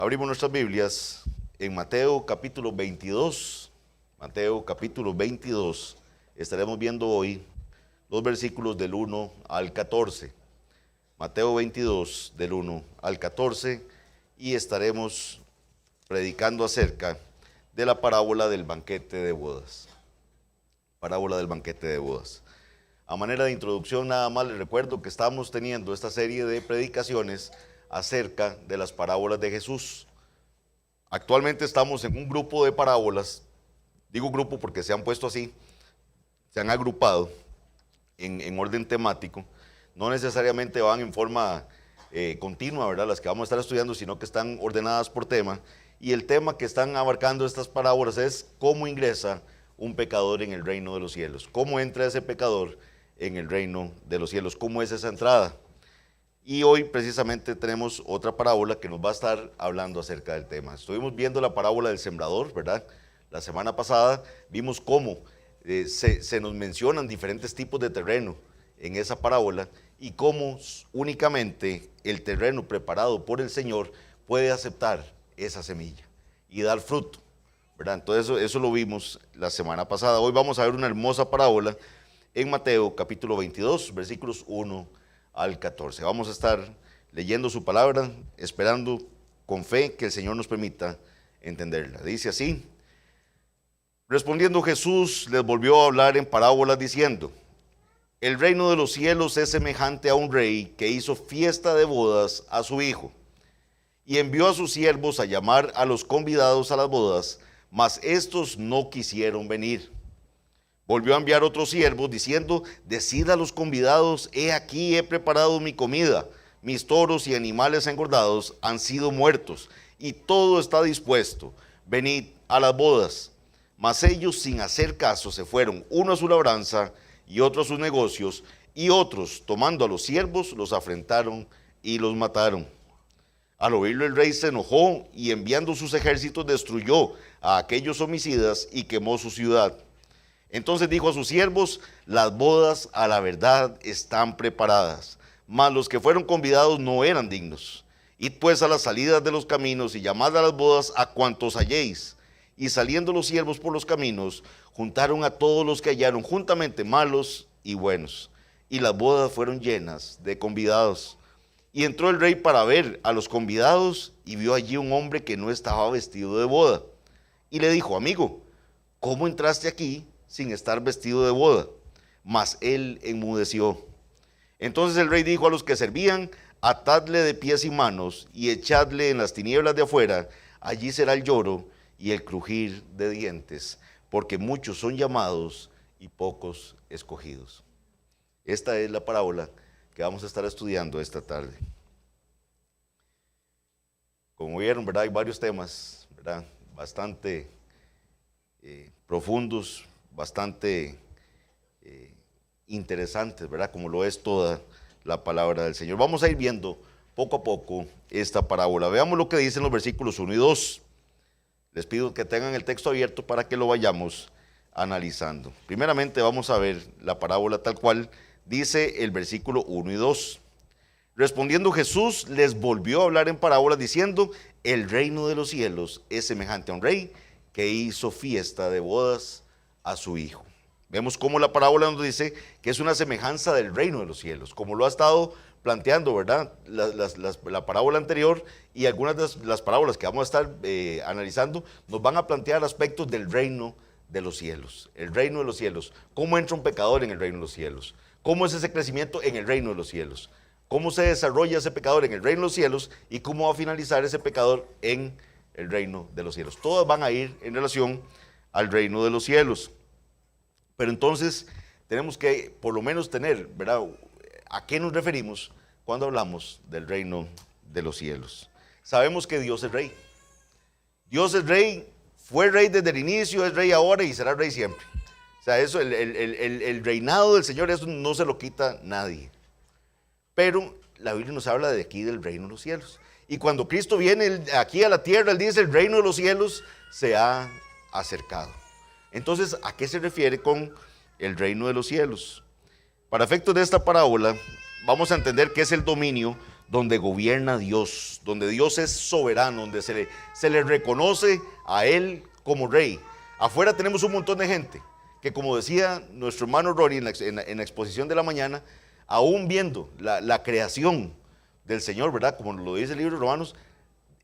Abrimos nuestras Biblias en Mateo capítulo 22. Mateo capítulo 22. Estaremos viendo hoy los versículos del 1 al 14. Mateo 22, del 1 al 14. Y estaremos predicando acerca de la parábola del banquete de bodas. Parábola del banquete de bodas. A manera de introducción, nada más les recuerdo que estamos teniendo esta serie de predicaciones acerca de las parábolas de Jesús. Actualmente estamos en un grupo de parábolas, digo grupo porque se han puesto así, se han agrupado en orden temático, no necesariamente van en forma continua, ¿verdad? Las que vamos a estar estudiando, sino que están ordenadas por tema, y el tema que están abarcando estas parábolas es cómo ingresa un pecador en el reino de los cielos, cómo entra ese pecador en el reino de los cielos, cómo es esa entrada. Y hoy precisamente tenemos otra parábola que nos va a estar hablando acerca del tema. Estuvimos viendo la parábola del sembrador, ¿verdad? La semana pasada vimos cómo se nos mencionan diferentes tipos de terreno en esa parábola y cómo únicamente el terreno preparado por el Señor puede aceptar esa semilla y dar fruto, ¿verdad? Entonces eso lo vimos la semana pasada. Hoy vamos a ver una hermosa parábola en Mateo capítulo 22, versículos 1 al 14. Vamos a estar leyendo su palabra, esperando con fe que el Señor nos permita entenderla. Dice así: respondiendo Jesús les volvió a hablar en parábolas diciendo: el reino de los cielos es semejante a un rey que hizo fiesta de bodas a su hijo, y envió a sus siervos a llamar a los convidados a las bodas, mas estos no quisieron venir. Volvió a enviar otros siervos diciendo: decid a los convidados, he aquí he preparado mi comida, mis toros y animales engordados han sido muertos, y todo está dispuesto, venid a las bodas. Mas ellos, sin hacer caso, se fueron, uno a su labranza y otro a sus negocios, y otros, tomando a los siervos, los afrentaron y los mataron. Al oírlo el rey se enojó y enviando sus ejércitos destruyó a aquellos homicidas y quemó su ciudad. Entonces dijo a sus siervos: las bodas a la verdad están preparadas, mas los que fueron convidados no eran dignos. Id pues a las salidas de los caminos y llamad a las bodas a cuantos halléis. Y saliendo los siervos por los caminos, juntaron a todos los que hallaron, juntamente malos y buenos. Y las bodas fueron llenas de convidados. Y entró el rey para ver a los convidados, y vio allí un hombre que no estaba vestido de boda. Y le dijo: amigo, ¿cómo entraste aquí sin estar vestido de boda? Mas él enmudeció. Entonces el rey dijo a los que servían: atadle de pies y manos y echadle en las tinieblas de afuera, allí será el lloro y el crujir de dientes, porque muchos son llamados y pocos escogidos. Esta es la parábola que vamos a estar estudiando esta tarde. Como vieron, ¿verdad? Hay varios temas, ¿verdad? Bastante profundos, bastante interesantes, ¿verdad? Como lo es toda la palabra del Señor. Vamos a ir viendo poco a poco esta parábola. Veamos lo que dicen los versículos 1 y 2. Les pido que tengan el texto abierto para que lo vayamos analizando. Primeramente vamos a ver la parábola tal cual dice el versículo 1 y 2. Respondiendo Jesús les volvió a hablar en parábolas diciendo: el reino de los cielos es semejante a un rey que hizo fiesta de bodas a su hijo. Vemos cómo la parábola nos dice que es una semejanza del reino de los cielos, como lo ha estado planteando, ¿verdad? La parábola anterior y algunas de las parábolas que vamos a estar analizando nos van a plantear aspectos del reino de los cielos. El reino de los cielos. ¿Cómo entra un pecador en el reino de los cielos? ¿Cómo es ese crecimiento en el reino de los cielos? ¿Cómo se desarrolla ese pecador en el reino de los cielos? ¿Y cómo va a finalizar ese pecador en el reino de los cielos? Todas van a ir en relación al reino de los cielos. Pero entonces tenemos que por lo menos tener, ¿verdad?, ¿a qué nos referimos cuando hablamos del reino de los cielos? Sabemos que Dios es rey. Dios es rey, fue rey desde el inicio, es rey ahora y será rey siempre. O sea, eso, el reinado del Señor, eso no se lo quita nadie. Pero la Biblia nos habla de aquí del reino de los cielos. Y cuando Cristo viene aquí a la tierra, Él dice: el reino de los cielos se ha acercado. Entonces, ¿a qué se refiere con el reino de los cielos? Para efectos de esta parábola, vamos a entender qué es el dominio donde gobierna Dios, donde Dios es soberano, donde se le reconoce a Él como rey. Afuera tenemos un montón de gente que, como decía nuestro hermano Rory en la exposición de la mañana, aún viendo la creación del Señor, ¿verdad? Como lo dice el libro de Romanos,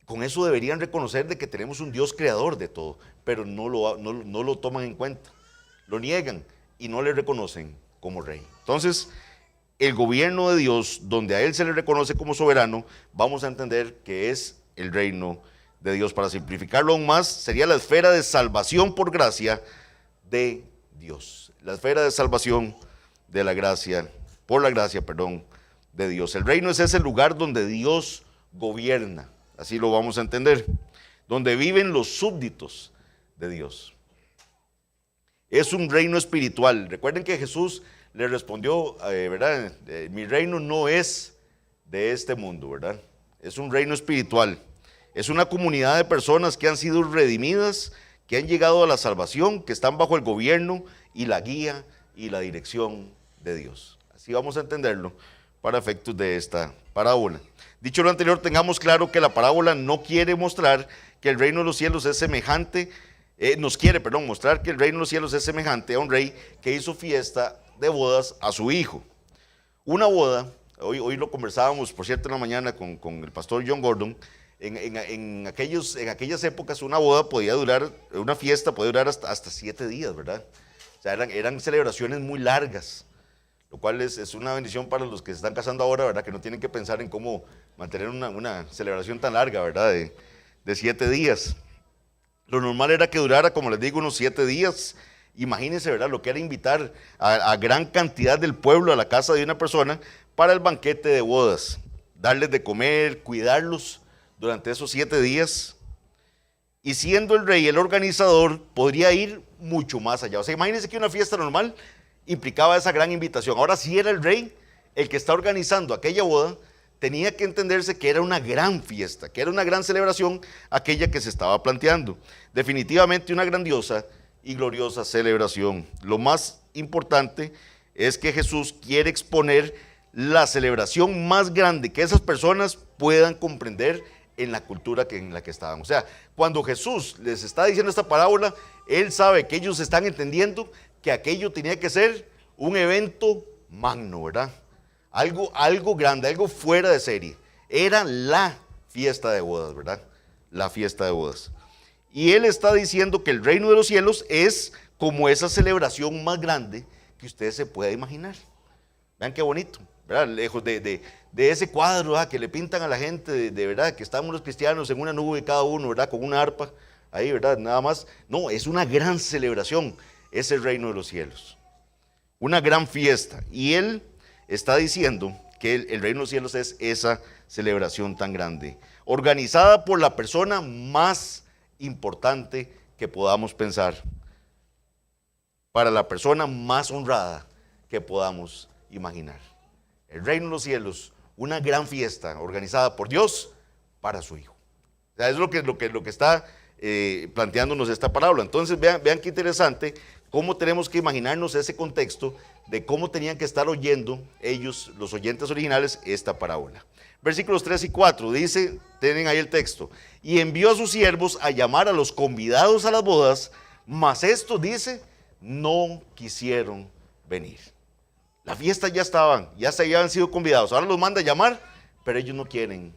con eso deberían reconocer de que tenemos un Dios creador de todo, pero no lo toman en cuenta, lo niegan y no le reconocen como rey. Entonces, el gobierno de Dios, donde a Él se le reconoce como soberano, vamos a entender que es el reino de Dios. Para simplificarlo aún más, sería la esfera de salvación por gracia de Dios. La esfera de salvación de la gracia, por la gracia, perdón, de Dios. El reino es ese lugar donde Dios gobierna, así lo vamos a entender, donde viven los súbditos de Dios. Es un reino espiritual. Recuerden que Jesús le respondió, ¿verdad? Mi reino no es de este mundo, ¿verdad? Es un reino espiritual. Es una comunidad de personas que han sido redimidas, que han llegado a la salvación, que están bajo el gobierno y la guía y la dirección de Dios. Así vamos a entenderlo para efectos de esta parábola. Dicho lo anterior, tengamos claro que la parábola no quiere mostrar que el reino de los cielos es semejante, mostrar que el reino de los cielos es semejante a un rey que hizo fiesta de bodas a su hijo. Una boda, hoy lo conversábamos, por cierto, en la mañana con el pastor John Gordon, en aquellas épocas una fiesta podía durar hasta 7 días, ¿verdad? O sea, eran celebraciones muy largas, lo cual es una bendición para los que se están casando ahora, ¿verdad? Que no tienen que pensar en cómo mantener una celebración tan larga, ¿verdad? De 7 días. Lo normal era que durara, como les digo, unos 7 días. Imagínense, ¿verdad? Lo que era invitar a gran cantidad del pueblo a la casa de una persona para el banquete de bodas. Darles de comer, cuidarlos durante esos 7 días. Y siendo el rey el organizador, podría ir mucho más allá. O sea, imagínense que una fiesta normal implicaba esa gran invitación. Ahora, si era el rey el que está organizando aquella boda, tenía que entenderse que era una gran fiesta, que era una gran celebración aquella que se estaba planteando. Definitivamente una grandiosa y gloriosa celebración. Lo más importante es que Jesús quiere exponer la celebración más grande que esas personas puedan comprender en la cultura en la que estaban. O sea, cuando Jesús les está diciendo esta parábola, Él sabe que ellos están entendiendo que aquello tenía que ser un evento magno, ¿verdad? Algo grande, algo fuera de serie. Era la fiesta de bodas, ¿verdad? La fiesta de bodas. Y Él está diciendo que el reino de los cielos es como esa celebración más grande que usted se pueda imaginar. Vean qué bonito, ¿verdad? Lejos de ese cuadro que le pintan a la gente, de verdad, que estamos los cristianos en una nube cada uno, ¿verdad? Con una arpa, ahí, ¿verdad? Nada más. No, es una gran celebración, es el reino de los cielos. Una gran fiesta. Y Él está diciendo que el reino de los cielos es esa celebración tan grande, organizada por la persona más importante que podamos pensar, para la persona más honrada que podamos imaginar. El reino de los cielos, una gran fiesta organizada por Dios para su Hijo. O sea, es lo que está planteándonos esta parábola. Entonces vean qué interesante cómo tenemos que imaginarnos ese contexto de cómo tenían que estar oyendo ellos, los oyentes originales, esta parábola. Versículos 3 y 4 dice, tienen ahí el texto, y envió a sus siervos a llamar a los convidados a las bodas, mas estos, dice, no quisieron venir. La fiesta ya se habían sido convidados, ahora los manda a llamar, pero ellos no quieren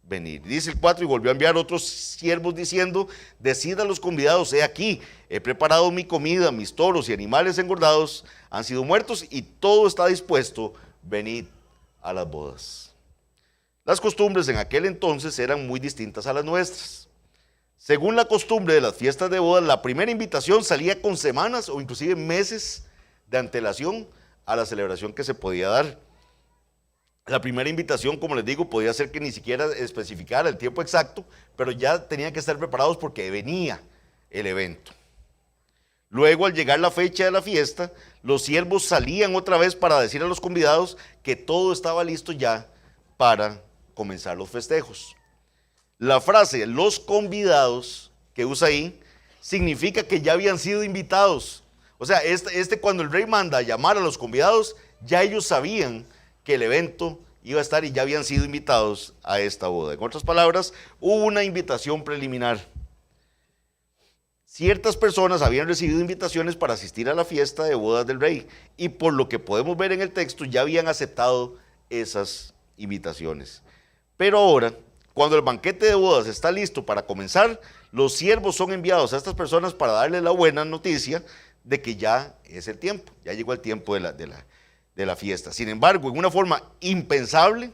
venir. Dice el 4, y volvió a enviar otros siervos diciendo, decid a los convidados, he aquí, he preparado mi comida, mis toros y animales engordados han sido muertos y todo está dispuesto, venid a las bodas. Las costumbres en aquel entonces eran muy distintas a las nuestras. Según la costumbre de las fiestas de bodas, la primera invitación salía con semanas o inclusive meses de antelación a la celebración que se podía dar. La primera invitación, como les digo, podía ser que ni siquiera especificara el tiempo exacto, pero ya tenían que estar preparados porque venía el evento. Luego, al llegar la fecha de la fiesta, los siervos salían otra vez para decir a los convidados que todo estaba listo ya para comenzar los festejos. La frase los convidados que usa ahí significa que ya habían sido invitados. O sea, cuando el rey manda a llamar a los convidados, ya ellos sabían que el evento iba a estar y ya habían sido invitados a esta boda. En otras palabras, hubo una invitación preliminar. Ciertas personas habían recibido invitaciones para asistir a la fiesta de bodas del rey y por lo que podemos ver en el texto ya habían aceptado esas invitaciones. Pero ahora, cuando el banquete de bodas está listo para comenzar, los siervos son enviados a estas personas para darles la buena noticia de que ya es el tiempo, ya llegó el tiempo de la fiesta. Sin embargo, en una forma impensable,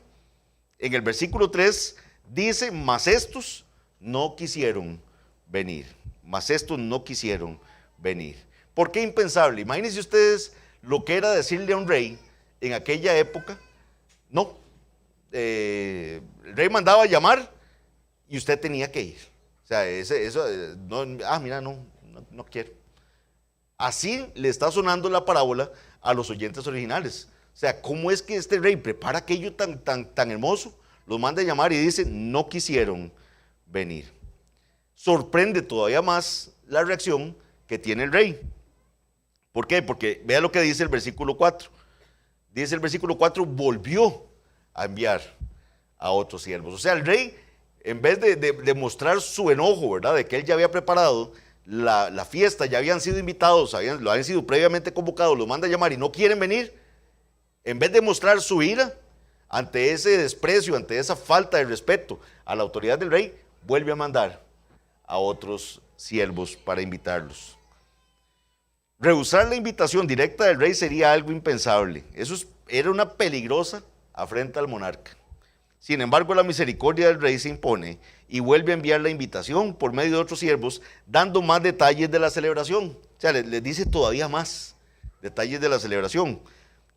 en el versículo 3 dice, mas estos no quisieron venir. Mas estos no quisieron venir. ¿Por qué impensable? Imagínense ustedes lo que era decirle a un rey en aquella época, no, el rey mandaba a llamar y usted tenía que ir. O sea, no quiero. Así le está sonando la parábola a los oyentes originales. O sea, ¿cómo es que este rey prepara aquello tan hermoso? Los manda a llamar y dice, no quisieron venir. Sorprende todavía más la reacción que tiene el rey. ¿Por qué? Porque vea lo que dice el versículo 4. Dice el versículo 4, volvió a enviar a otros siervos. O sea, el rey, en vez de mostrar su enojo, ¿verdad? De que él ya había preparado la fiesta, ya habían sido invitados, lo habían sido previamente convocados, los manda a llamar y no quieren venir. En vez de mostrar su ira ante ese desprecio, ante esa falta de respeto a la autoridad del rey, vuelve a mandar a otros siervos para invitarlos. Rehusar la invitación directa del rey sería algo impensable. Era una peligrosa afrenta al monarca. Sin embargo, la misericordia del rey se impone y vuelve a enviar la invitación por medio de otros siervos, dando más detalles de la celebración. O sea, les dice todavía más detalles de la celebración.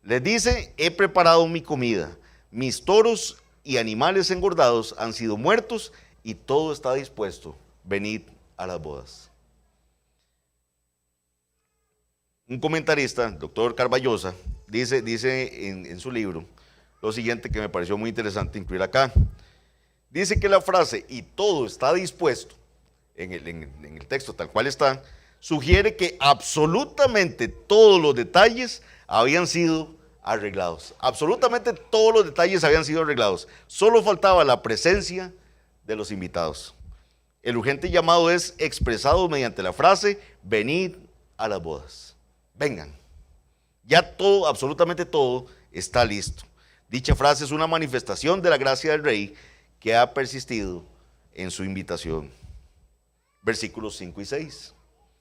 Les dice, he preparado mi comida, mis toros y animales engordados han sido muertos y todo está dispuesto. Venid a las bodas. Un comentarista, el doctor Carballosa, dice en su libro lo siguiente que me pareció muy interesante incluir acá. Dice que la frase y todo está dispuesto en el texto tal cual está, sugiere que absolutamente todos los detalles habían sido arreglados. Absolutamente todos los detalles habían sido arreglados. Solo faltaba la presencia de los invitados. El urgente llamado es expresado mediante la frase, venid a las bodas. Vengan. Ya todo, absolutamente todo, está listo. Dicha frase es una manifestación de la gracia del rey que ha persistido en su invitación. Versículos 5 y 6.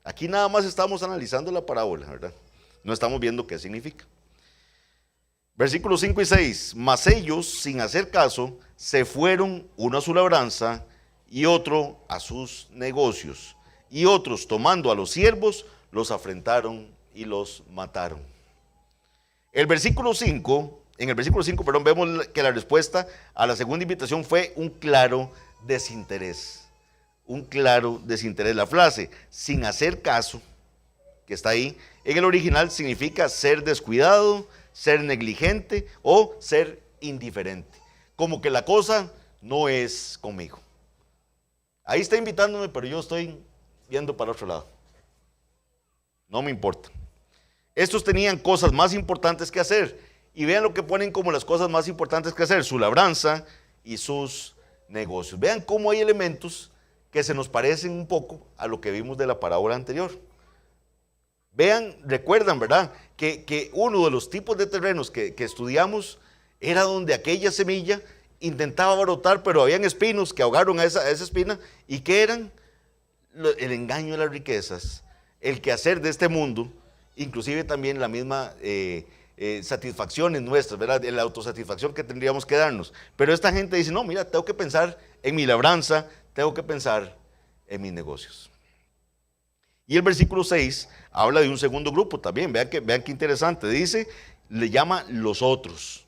Aquí nada más estamos analizando la parábola, ¿verdad? No estamos viendo qué significa. Versículos 5 y 6. Mas ellos, sin hacer caso, se fueron, uno a su labranza y otro a sus negocios. Y otros, tomando a los siervos, los afrentaron y los mataron. En el versículo 5, vemos que la respuesta a la segunda invitación fue un claro desinterés. Un claro desinterés. La frase, sin hacer caso, que está ahí, en el original significa ser descuidado, ser negligente o ser indiferente. Como que la cosa no es conmigo. Ahí está invitándome, pero yo estoy viendo para otro lado. No me importa. Estos tenían cosas más importantes que hacer. Y vean lo que ponen como las cosas más importantes que hacer: su labranza y sus negocios. Vean cómo hay elementos que se nos parecen un poco a lo que vimos de la parábola anterior. Vean, recuerdan, ¿verdad? Que uno de los tipos de terrenos que estudiamos era donde aquella semilla intentaba brotar, pero habían espinos que ahogaron a esa espina. ¿Y qué eran? El engaño de las riquezas, el quehacer de este mundo, inclusive también la misma satisfacciones nuestras, ¿verdad? La autosatisfacción que tendríamos que darnos. Pero esta gente dice, no, mira, tengo que pensar en mi labranza, tengo que pensar en mis negocios. Y el versículo 6 habla de un segundo grupo también. Vean qué interesante. Dice, le llama los otros.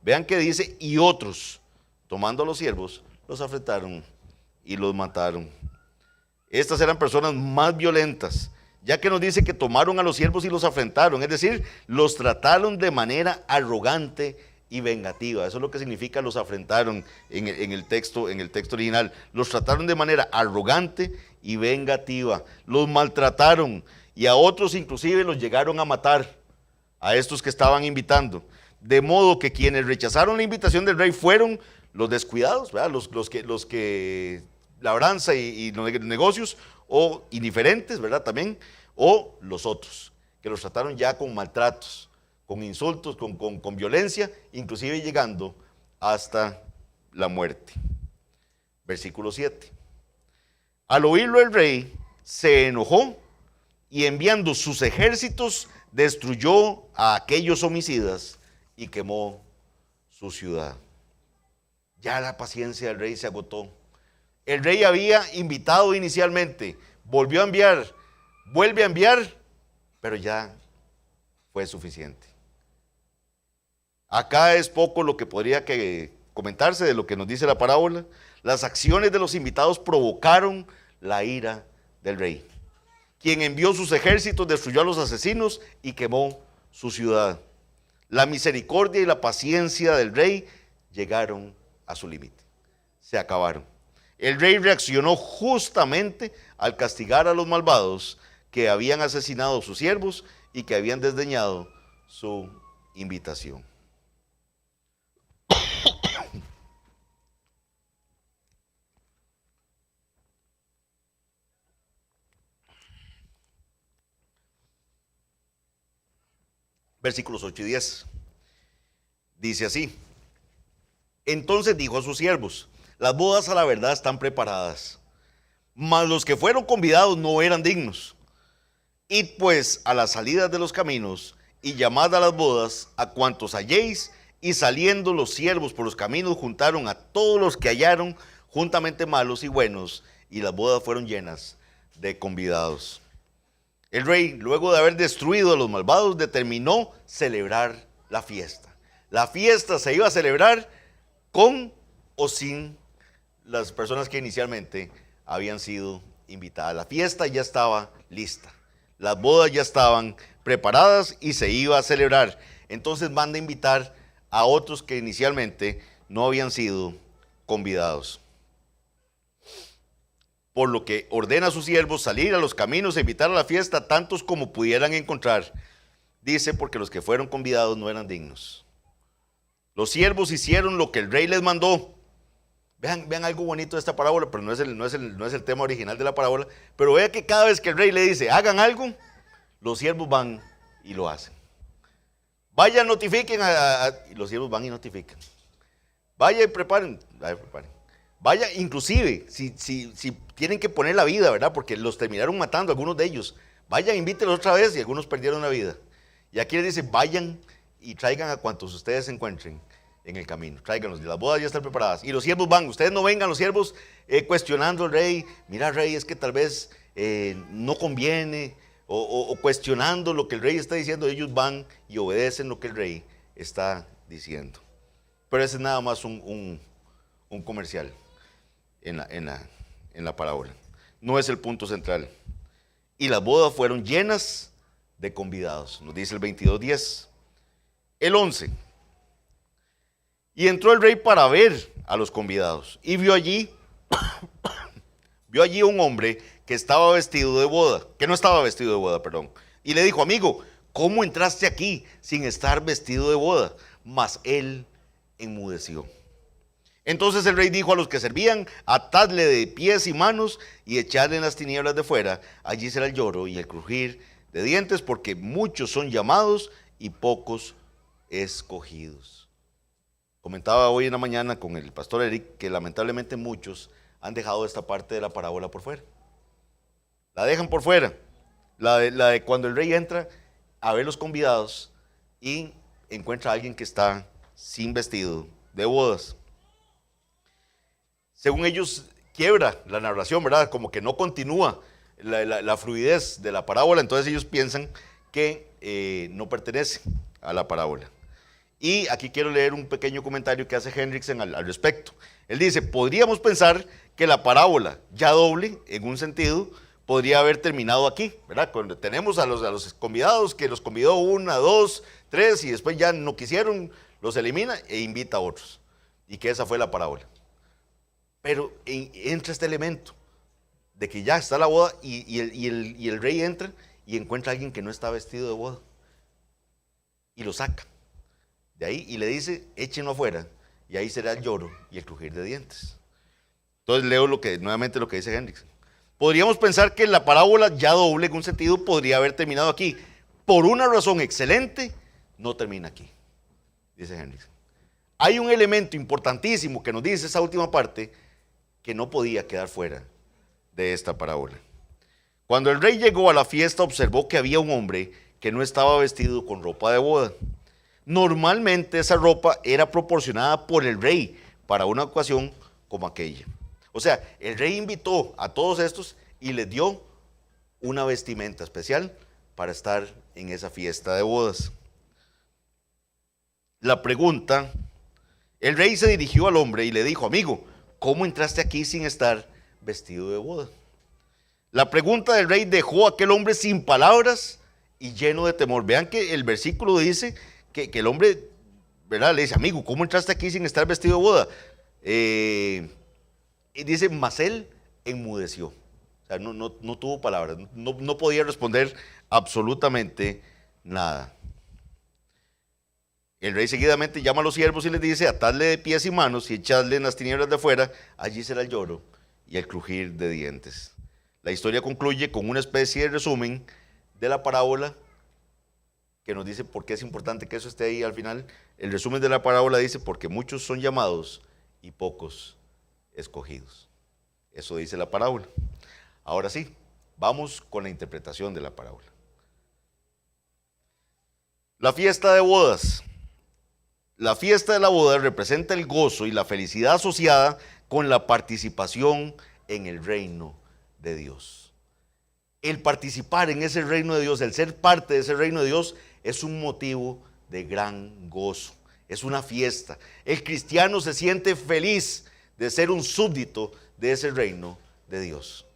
Vean que dice, y otros, tomando a los siervos, los afrentaron y los mataron. Estas eran personas más violentas, ya que nos dice que tomaron a los siervos y los afrentaron, es decir, los trataron de manera arrogante y vengativa. Eso es lo que significa los afrentaron en el texto original. Los trataron de manera arrogante y vengativa, los maltrataron y a otros inclusive los llegaron a matar, a estos que estaban invitando. De modo que quienes rechazaron la invitación del rey fueron los descuidados, ¿verdad? Los que labranza y los negocios, o indiferentes, ¿verdad? También, o los otros, que los trataron ya con maltratos, con insultos, con violencia, inclusive llegando hasta la muerte. Versículo 7. Al oírlo el rey se enojó y enviando sus ejércitos destruyó a aquellos homicidas y quemó su ciudad. Ya la paciencia del rey se agotó. El rey había invitado inicialmente, volvió a enviar, vuelve a enviar, pero ya fue suficiente. Acá es poco lo que podría comentarse de lo que nos dice la parábola. Las acciones de los invitados provocaron la ira del rey, quien envió sus ejércitos, destruyó a los asesinos y quemó su ciudad. La misericordia y la paciencia del rey llegaron a su límite, se acabaron. El rey reaccionó justamente al castigar a los malvados que habían asesinado a sus siervos y que habían desdeñado su invitación. Versículos 8 y 10. Dice así: entonces dijo a sus siervos: las bodas a la verdad están preparadas, mas los que fueron convidados no eran dignos. Id pues a las salidas de los caminos y llamad a las bodas a cuantos halléis. Y saliendo los siervos por los caminos juntaron a todos los que hallaron, juntamente malos y buenos, y las bodas fueron llenas de convidados. El rey, luego de haber destruido a los malvados, determinó celebrar la fiesta. La fiesta se iba a celebrar con o sin las personas que inicialmente habían sido invitadas. La fiesta ya estaba lista, las bodas ya estaban preparadas y se iba a celebrar. Entonces manda invitar a otros que inicialmente no habían sido convidados. Por lo que ordena a sus siervos salir a los caminos e invitar a la fiesta tantos como pudieran encontrar. Dice, porque los que fueron convidados no eran dignos. Los siervos hicieron lo que el rey les mandó. Vean algo bonito de esta parábola, pero no es el tema original de la parábola. Pero vea que cada vez que el rey le dice, hagan algo, los siervos van y lo hacen. Vayan, notifiquen, y los siervos van y notifican. Vaya y preparen. Vaya, inclusive, si tienen que poner la vida, ¿verdad? Porque los terminaron matando, algunos de ellos. Vayan, invítenlos otra vez y algunos perdieron la vida. Y aquí les dice, vayan y traigan a cuantos ustedes encuentren en el camino. Tráiganlos, las bodas ya están preparadas. Y los siervos van, ustedes no vengan, los siervos cuestionando al rey. Mira, rey, es que tal vez no conviene. O cuestionando lo que el rey está diciendo. Ellos van y obedecen lo que el rey está diciendo. Pero ese es nada más un comercial en la parábola. No es el punto central. Y las bodas fueron llenas de convidados, nos dice el 22:10. El 11. Y entró el rey para ver a los convidados y vio allí un hombre que estaba vestido de boda, que no estaba vestido de boda, perdón. Y le dijo, amigo, ¿cómo entraste aquí sin estar vestido de boda? Mas él enmudeció. Entonces el rey dijo a los que servían, atadle de pies y manos y echadle en las tinieblas de fuera. Allí será el lloro y el crujir de dientes, porque muchos son llamados y pocos escogidos. Comentaba hoy en la mañana con el pastor Eric que lamentablemente muchos han dejado esta parte de la parábola por fuera. La dejan por fuera, la de cuando el rey entra a ver los convidados y encuentra a alguien que está sin vestido de bodas. Según ellos, quiebra la narración, ¿verdad? Como que no continúa la fluidez de la parábola, entonces ellos piensan que no pertenece a la parábola. Y aquí quiero leer un pequeño comentario que hace Hendrickson al respecto. Él dice, podríamos pensar que la parábola, ya doble, en un sentido, podría haber terminado aquí, ¿verdad? Cuando tenemos a los convidados, que los convidó 1, 2, 3 y después ya no quisieron, los elimina e invita a otros. Y que esa fue la parábola. Pero entra este elemento de que ya está la boda y el rey entra y encuentra a alguien que no está vestido de boda y lo saca. de ahí y le dice, échenlo afuera, y ahí será el lloro y el crujir de dientes. Entonces leo nuevamente lo que dice Hendriksen. Podríamos pensar que la parábola ya doble en un sentido podría haber terminado aquí. Por una razón excelente, no termina aquí, dice Hendriksen. Hay un elemento importantísimo que nos dice esa última parte que no podía quedar fuera de esta parábola. Cuando el rey llegó a la fiesta, observó que había un hombre que no estaba vestido con ropa de boda. Normalmente esa ropa era proporcionada por el rey para una ocasión como aquella. O sea, el rey invitó a todos estos y les dio una vestimenta especial para estar en esa fiesta de bodas. La pregunta, el rey se dirigió al hombre y le dijo, amigo, ¿cómo entraste aquí sin estar vestido de boda? La pregunta del rey dejó a aquel hombre sin palabras y lleno de temor. Vean que el versículo dice que el hombre, ¿verdad?, le dice, amigo, ¿cómo entraste aquí sin estar vestido de boda? Y dice, mas él enmudeció. O sea, no tuvo palabras, no podía responder absolutamente nada. El rey seguidamente llama a los siervos y les dice, atadle de pies y manos y echadle en las tinieblas de afuera, allí será el lloro y el crujir de dientes. La historia concluye con una especie de resumen de la parábola que nos dice por qué es importante que eso esté ahí al final. El resumen de la parábola dice, porque muchos son llamados y pocos escogidos. Eso dice la parábola. Ahora sí, vamos con la interpretación de la parábola. La fiesta de bodas. La fiesta de la boda representa el gozo y la felicidad asociada con la participación en el reino de Dios. El participar en ese reino de Dios, el ser parte de ese reino de Dios, es un motivo de gran gozo. Es una fiesta. El cristiano se siente feliz de ser un súbdito de ese reino de Dios.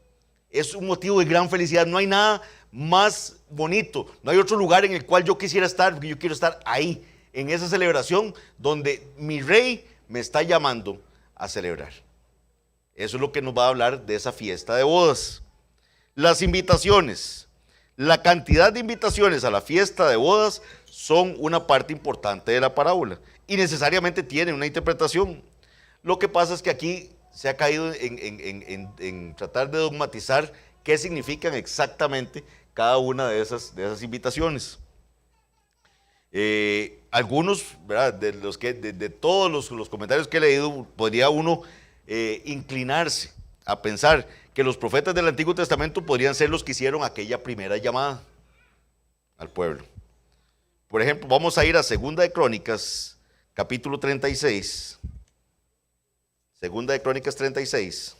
Es un motivo de gran felicidad. No hay nada más bonito. No hay otro lugar en el cual yo quisiera estar, porque yo quiero estar ahí, en esa celebración donde mi rey me está llamando a celebrar. Eso es lo que nos va a hablar de esa fiesta de bodas. Las invitaciones. La cantidad de invitaciones a la fiesta de bodas son una parte importante de la parábola y necesariamente tienen una interpretación. Lo que pasa es que aquí se ha caído en tratar de dogmatizar qué significan exactamente cada una de esas invitaciones. Algunos, ¿verdad?, de todos los comentarios que he leído, podría uno inclinarse a pensar que los profetas del Antiguo Testamento podrían ser los que hicieron aquella primera llamada al pueblo. Por ejemplo, vamos a ir a Segunda de Crónicas, capítulo 36. Segunda de Crónicas 36.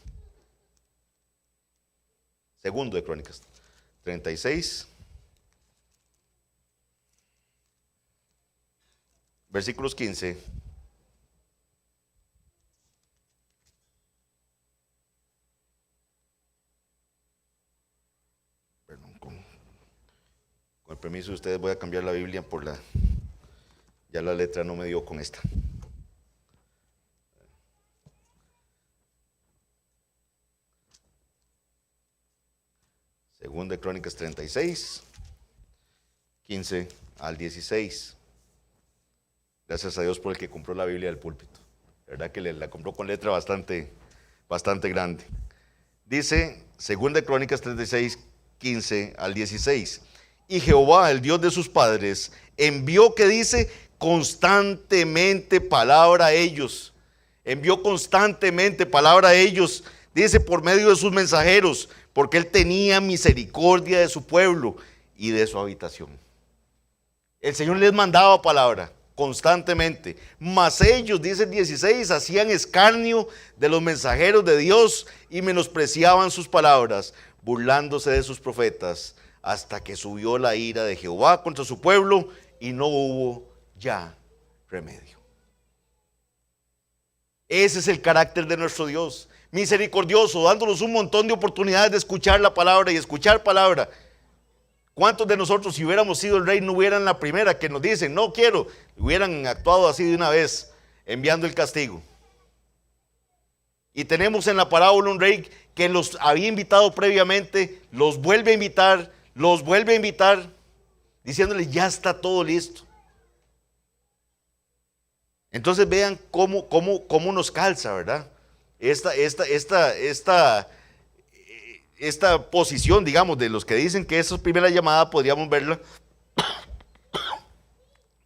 Segundo de Crónicas 36. Versículos 15. Perdón, con el permiso de ustedes voy a cambiar la Biblia por ya la letra no me dio con esta. Segunda de Crónicas 36, 15 al 16. Gracias a Dios por el que compró la Biblia del púlpito. La verdad que la compró con letra bastante grande. Dice, Segunda de Crónicas 36, 15 al 16. Y Jehová, el Dios de sus padres, envió, que dice, constantemente palabra a ellos. Envió constantemente palabra a ellos, dice, por medio de sus mensajeros, porque él tenía misericordia de su pueblo y de su habitación. El Señor les mandaba palabra constantemente, mas ellos, dice el 16, hacían escarnio de los mensajeros de Dios y menospreciaban sus palabras, burlándose de sus profetas, hasta que subió la ira de Jehová contra su pueblo y no hubo ya remedio. Ese es el carácter de nuestro Dios, misericordioso, dándonos un montón de oportunidades de escuchar la palabra y escuchar palabra. ¿Cuántos de nosotros, si hubiéramos sido el rey, no hubieran la primera que nos dicen, no quiero, hubieran actuado así de una vez, enviando el castigo? Y tenemos en la parábola un rey que los había invitado previamente, los vuelve a invitar, diciéndoles, ya está todo listo. Entonces vean cómo nos calza, ¿verdad? Esta posición, digamos, de los que dicen que esa es primera llamada, podríamos verla,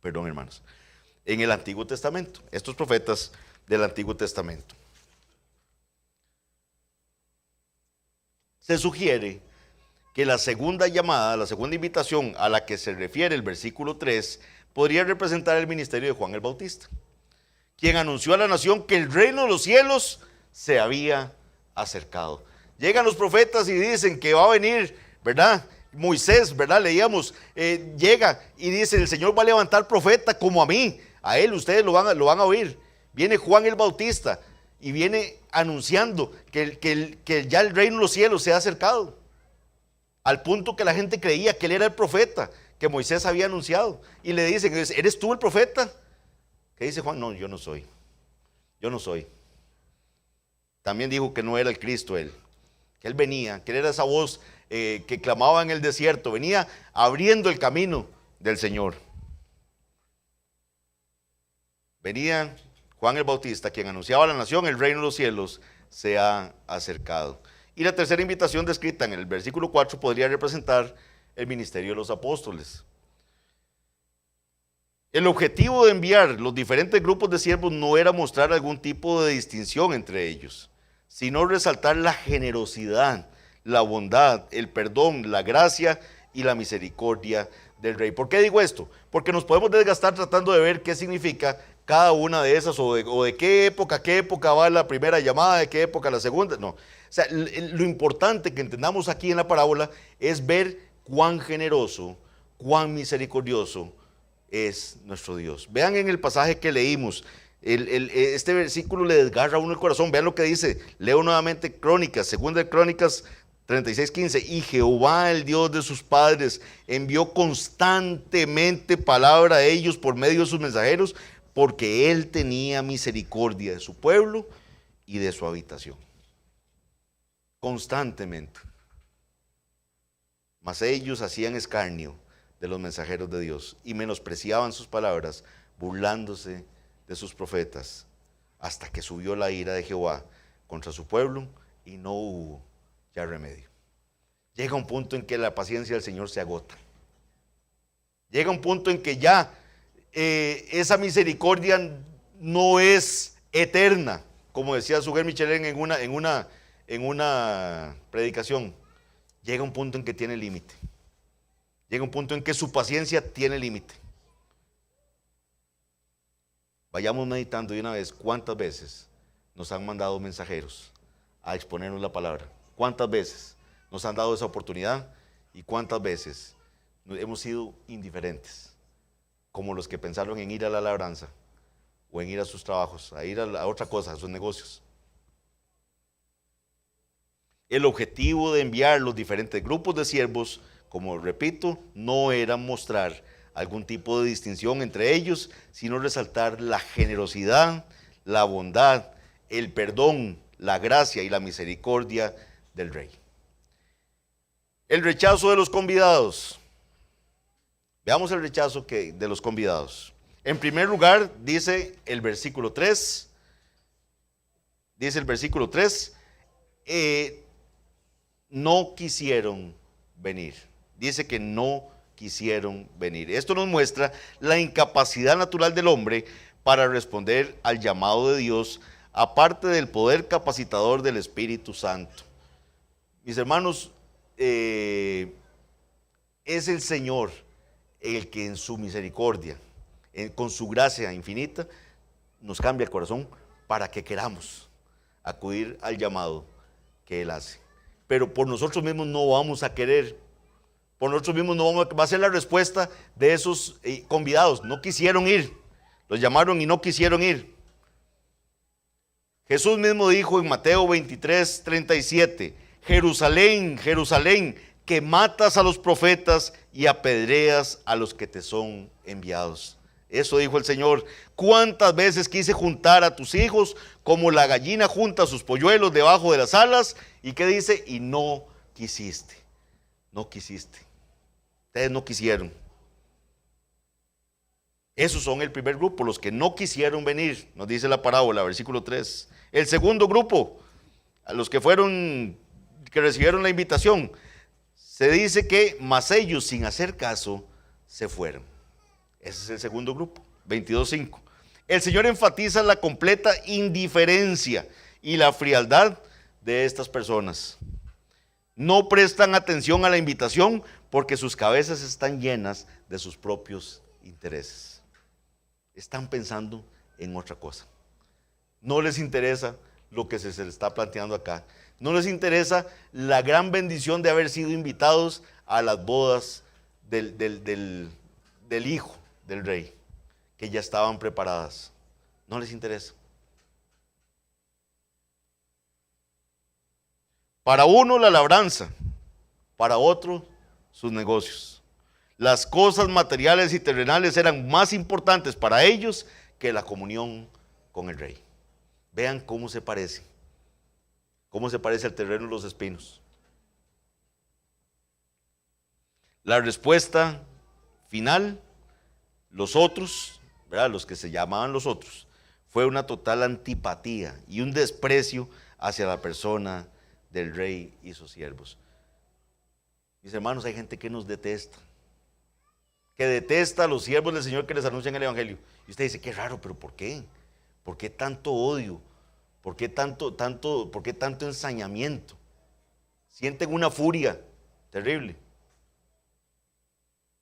perdón hermanos, en el Antiguo Testamento, estos profetas del Antiguo Testamento. Se sugiere que la segunda llamada, la segunda invitación a la que se refiere el versículo 3, podría representar el ministerio de Juan el Bautista, quien anunció a la nación que el reino de los cielos se había acercado. Llegan los profetas y dicen que va a venir, ¿verdad? Moisés, ¿verdad? Leíamos, llega y dice, el Señor va a levantar profeta como a mí, a él ustedes lo van a oír. Viene Juan el Bautista y viene anunciando que ya el reino de los cielos se ha acercado, al punto que la gente creía que él era el profeta que Moisés había anunciado. Y le dicen, ¿eres tú el profeta? ¿Qué dice Juan? No, yo no soy. Yo no soy. También dijo que no era el Cristo él, que él venía, que él era esa voz que clamaba en el desierto, venía abriendo el camino del Señor. Venía Juan el Bautista, quien anunciaba a la nación, el reino de los cielos se ha acercado. Y la tercera invitación descrita en el versículo 4 podría representar el ministerio de los apóstoles. El objetivo de enviar los diferentes grupos de siervos no era mostrar algún tipo de distinción entre ellos, sino resaltar la generosidad, la bondad, el perdón, la gracia y la misericordia del Rey. ¿Por qué digo esto? Porque nos podemos desgastar tratando de ver qué significa cada una de esas, o de qué época va la primera llamada, de qué época la segunda. No, o sea, lo importante que entendamos aquí en la parábola es ver cuán generoso, cuán misericordioso es nuestro Dios. Vean en el pasaje que leímos, este versículo le desgarra a uno el corazón. Vean lo que dice, leo nuevamente Crónicas, segunda de Crónicas 36:15, y Jehová, el Dios de sus padres, envió constantemente palabra a ellos por medio de sus mensajeros, porque él tenía misericordia de su pueblo y de su habitación. Constantemente. Mas ellos hacían escarnio de los mensajeros de Dios y menospreciaban sus palabras, burlándose de sus profetas, hasta que subió la ira de Jehová contra su pueblo y no hubo ya remedio. Llega un punto en que la paciencia del Señor se agota. Llega un punto en que ya esa misericordia no es eterna, como decía Suger Michelén en una predicación. Llega un punto en que tiene límite. Llega un punto en que su paciencia tiene límite. Vayamos meditando de una vez cuántas veces nos han mandado mensajeros a exponernos la palabra. Cuántas veces nos han dado esa oportunidad y cuántas veces hemos sido indiferentes, como los que pensaron en ir a la labranza o en ir a sus trabajos, a ir a otra cosa, a sus negocios. El objetivo de enviar los diferentes grupos de siervos, como repito, no era mostrar algún tipo de distinción entre ellos, sino resaltar la generosidad, la bondad, el perdón, la gracia y la misericordia del Rey. El rechazo de los convidados. Veamos el rechazo de los convidados. En primer lugar, dice el versículo 3, no quisieron venir. Dice que no quisieron venir. Esto nos muestra la incapacidad natural del hombre para responder al llamado de Dios, aparte del poder capacitador del Espíritu Santo. Mis hermanos, es el Señor el que en su misericordia, con su gracia infinita, nos cambia el corazón para que queramos acudir al llamado que Él hace. Pero por nosotros mismos no vamos a querer. Por nosotros mismos no vamos a... Va a ser la respuesta de esos convidados. No quisieron ir. Los llamaron y no quisieron ir. Jesús mismo dijo en Mateo 23:37, Jerusalén, Jerusalén, que matas a los profetas y apedreas a los que te son enviados. Eso dijo el Señor. ¿Cuántas veces quise juntar a tus hijos como la gallina junta sus polluelos debajo de las alas? ¿Y qué dice? Y no quisiste. No quisiste. Ustedes no quisieron. Esos son el primer grupo, los que no quisieron venir, nos dice la parábola, versículo 3. El segundo grupo, a los que recibieron la invitación, se dice que mas ellos sin hacer caso se fueron. Ese es el segundo grupo, 22:5. El Señor enfatiza la completa indiferencia y la frialdad de estas personas. No prestan atención a la invitación porque sus cabezas están llenas de sus propios intereses. Están pensando en otra cosa. No les interesa lo que se les está planteando acá. No les interesa la gran bendición de haber sido invitados a las bodas del hijo del rey, que ya estaban preparadas. No les interesa. Para uno la labranza, para otro sus negocios. Las cosas materiales y terrenales eran más importantes para ellos que la comunión con el rey. Vean cómo se parece al terreno de los espinos. La respuesta final, los otros, ¿verdad?, los que se llamaban los otros, fue una total antipatía y un desprecio hacia la persona del rey y sus siervos. Mis hermanos, hay gente que nos detesta, que detesta a los siervos del Señor que les anuncian el Evangelio. Y usted dice, qué raro, pero ¿por qué? ¿Por qué tanto odio? ¿Por qué tanto ensañamiento? Sienten una furia terrible.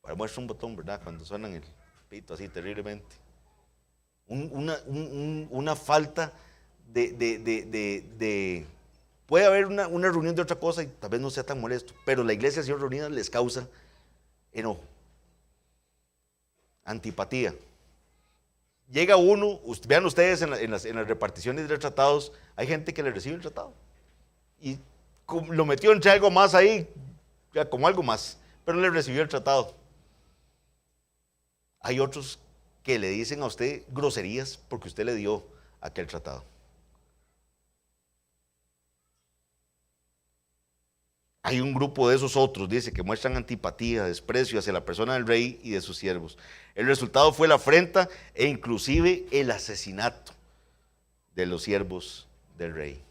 Ahora muestra un botón, ¿verdad? Cuando suenan el pito así terriblemente. Una falta de puede haber una reunión de otra cosa y tal vez no sea tan molesto, pero la iglesia del Señor reunida les causa enojo, antipatía. Llega uno, vean ustedes en las reparticiones de tratados, hay gente que le recibe el tratado y lo metió entre algo más ahí, como algo más, pero le recibió el tratado. Hay otros que le dicen a usted groserías porque usted le dio aquel tratado. Hay un grupo de esos otros, dice, que muestran antipatía, desprecio hacia la persona del rey y de sus siervos. El resultado fue la afrenta e inclusive el asesinato de los siervos del rey.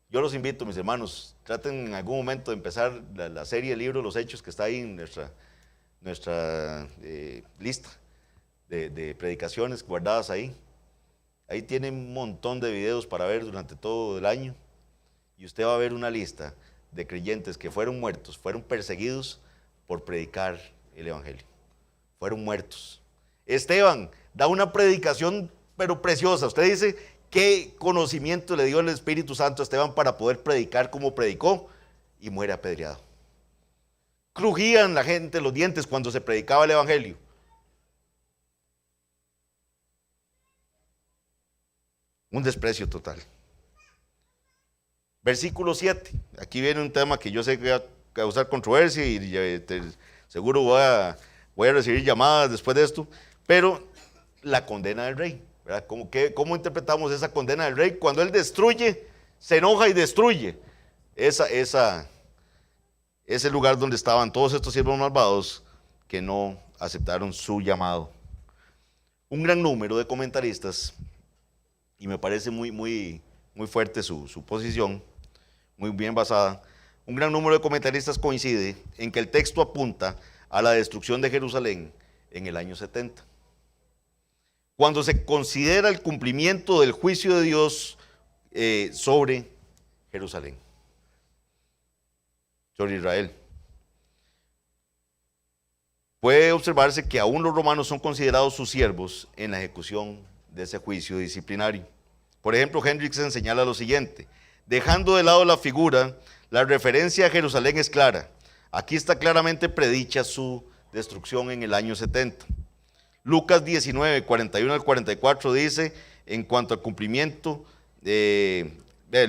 Yo los invito, mis hermanos, traten en algún momento de empezar la serie, el libro Los Hechos, que está ahí en nuestra lista de predicaciones guardadas ahí. Ahí tienen un montón de videos para ver durante todo el año y usted va a ver una lista de creyentes que fueron muertos, fueron perseguidos por predicar el Evangelio. Fueron muertos. Esteban da una predicación pero preciosa. Usted dice, ¿qué conocimiento le dio el Espíritu Santo a Esteban para poder predicar como predicó? Y muere apedreado. Crujían la gente los dientes cuando se predicaba el Evangelio. Un desprecio total. Versículo 7. Aquí viene un tema que yo sé que va a causar controversia y seguro voy a recibir llamadas después de esto, pero la condena del rey, ¿verdad? ¿Cómo interpretamos esa condena del rey? Cuando él destruye, se enoja y destruye ese lugar donde estaban todos estos siervos malvados que no aceptaron su llamado. Un gran número de comentaristas, y me parece muy fuerte su posición, muy bien basada. Un gran número de comentaristas coincide en que el texto apunta a la destrucción de Jerusalén en el año 70. Cuando se considera el cumplimiento del juicio de Dios sobre Jerusalén, sobre Israel. Puede observarse que aún los romanos son considerados sus siervos en la ejecución de ese juicio disciplinario. Por ejemplo, Hendrickson señala lo siguiente: dejando de lado la figura, la referencia a Jerusalén es clara. Aquí está claramente predicha su destrucción en el año 70. Lucas 19, 41 al 44 dice, en cuanto al cumplimiento,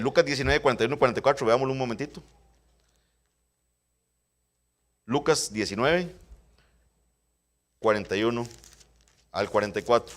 Lucas 19, 41 al 44, veámoslo un momentito. Lucas 19, 41 al 44.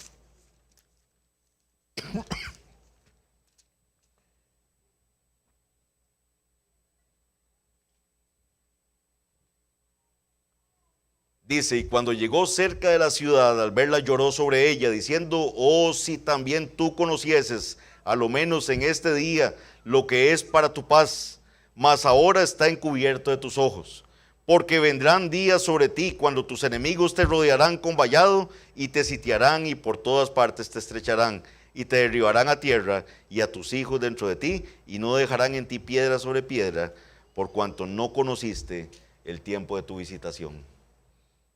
Dice, y cuando llegó cerca de la ciudad, al verla lloró sobre ella, diciendo, oh, si también tú conocieses, a lo menos en este día, lo que es para tu paz, mas ahora está encubierto de tus ojos. Porque vendrán días sobre ti cuando tus enemigos te rodearán con vallado y te sitiarán y por todas partes te estrecharán y te derribarán a tierra y a tus hijos dentro de ti y no dejarán en ti piedra sobre piedra, por cuanto no conociste el tiempo de tu visitación.